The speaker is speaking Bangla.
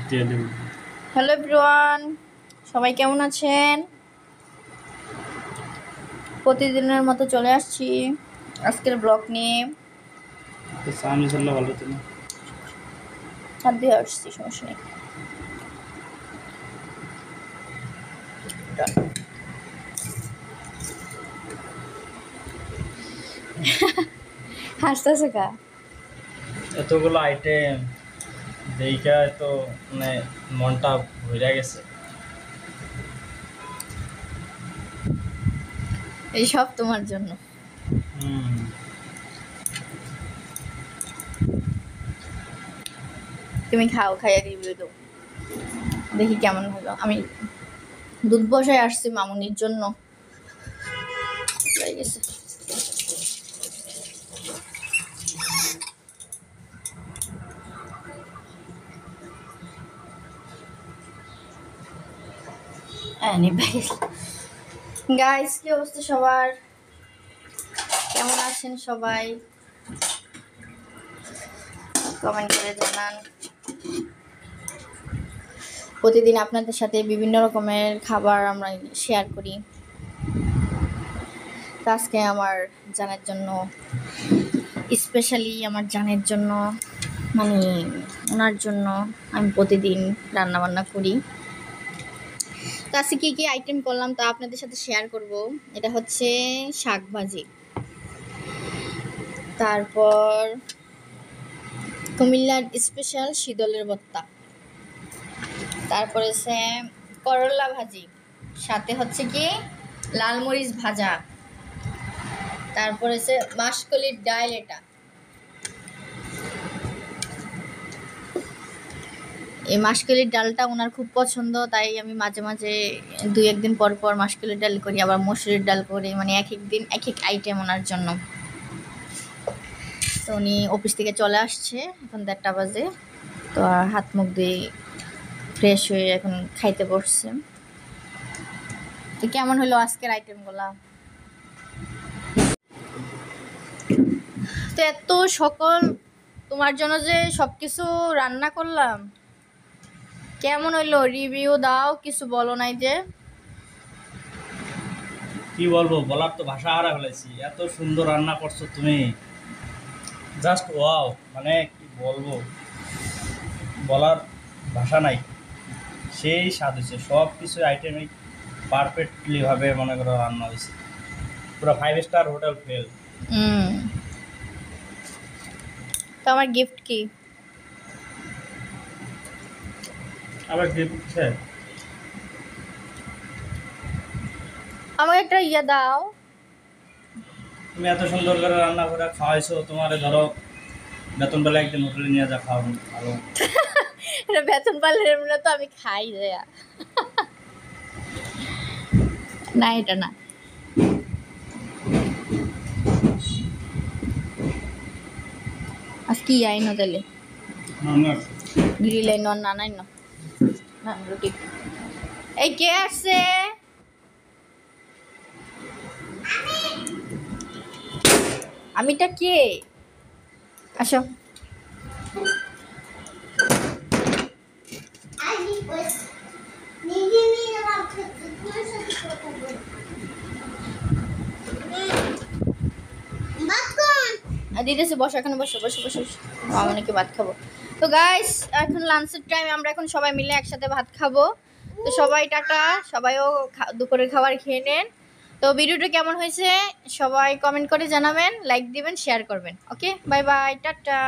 হ্যালো এভরিওয়ান, সবাই কেমন আছেন? প্রতিদিনের মতো চলে আসছি আজকের ব্লগ নিয়ে। হাত দিয়ে আসছি, সমস্যা নেই। হাসতেছে কা? এতগুলো আইটেম দেইখা তো মানে মনটা ভরে গেছে। এই সব তোমার জন্য। তুমি খাও, খাইয়া রিভিউ দাও, দেখি কেমন হলো। আমি দুধ বসায় আসছি মামুনির জন্য। হয়ে গেছে। গাইস, কি অবস্থা সবার? কেমন আছেন সবাই? কমেন্ট করে জানান। প্রতিদিন আপনাদের সাথে বিভিন্ন রকমের খাবার আমরা শেয়ার করি। তো আজকে আমার জানের জন্য, স্পেশালি আমার জানের জন্য, মানে ওনার জন্য আমি প্রতিদিন রান্না বান্না করি। তো আজকে কী কী আইটেম করলাম তা আপনাদের সাথে শেয়ার করব। এটা হচ্ছে শাক ভাজি, তারপর কুমিল্লার স্পেশাল শীতলের ভর্তা, তারপরে হচ্ছে করলা ভাজি, সাথে হচ্ছে কি লাল মরিচ ভাজা, তারপরে হচ্ছে মাসকলির ডাল। এই মাসকলির ডালটা ওনার খুব পছন্দ, তাই আমি মাঝে মাঝে দুই একদিন পর পর মাসকলির ডাল করি, আবার মসুরির ডাল করি, মানে এক এক দিন এক এক আইটেম ওনার জন্য। তো উনি অফিস থেকে চলে আসছে, এখন 1:30 বাজে। তো আর হাত মুখ দিয়ে ফ্রেশ হয়ে এখন খাইতে বসছে। তো কেমন হলো আজকের আইটেমগুলা? তো এত সকল তোমার জন্য যে সবকিছু রান্না করলাম, কেমন হইলো রিভিউ দাও। কিছু বলো নাই যে? কি বলবো, বলার তো ভাষা হারা ফেলেছি। এত সুন্দর রান্না করছো তুমি, জাস্ট ওয়াও। মানে কি বলবো, বলার ভাষা নাই। সেই স্বাদ হয়েছে, সব কিছু আইটেমই পারফেক্টলি ভাবে মনে করো রান্না হয়েছে, পুরো 5 স্টার হোটেল ফেল। তো আমার গিফট কি? আবার গিফট আমাকে একটা ইয়ে দাও। তুমি এত সুন্দর করে রান্না করে খাওয়াইছো, তোমার ধরো বেতন বেলা একদিন হোটেলে নিয়ে যা খাওয়াবো ভালো। এটা বেতন পালে এমনি তো আমি খাই দেয়া। না, এটা না। আজ কি আইনো তাহলে? গ্রিল আইনো না নাইনো না রুটি। এই কে আসছে? আমিটা কে? আসো। দিতেছি, বসো, এখানে বসো, বসো বসো বসো। আমি নাকি ভাত খাবো। তো গাইস, এখন লাঞ্চের টাইম, আমরা এখন সবাই মিলে একসাথে ভাত খাবো। তো সবাই টাটা, সবাইও দুপুরের খাবার খেয়ে নেন। তো ভিডিওটা কেমন হয়েছে সবাই কমেন্ট করে জানাবেন, লাইক দিবেন, শেয়ার করবেন। ওকে, বাই বাই, টাটা।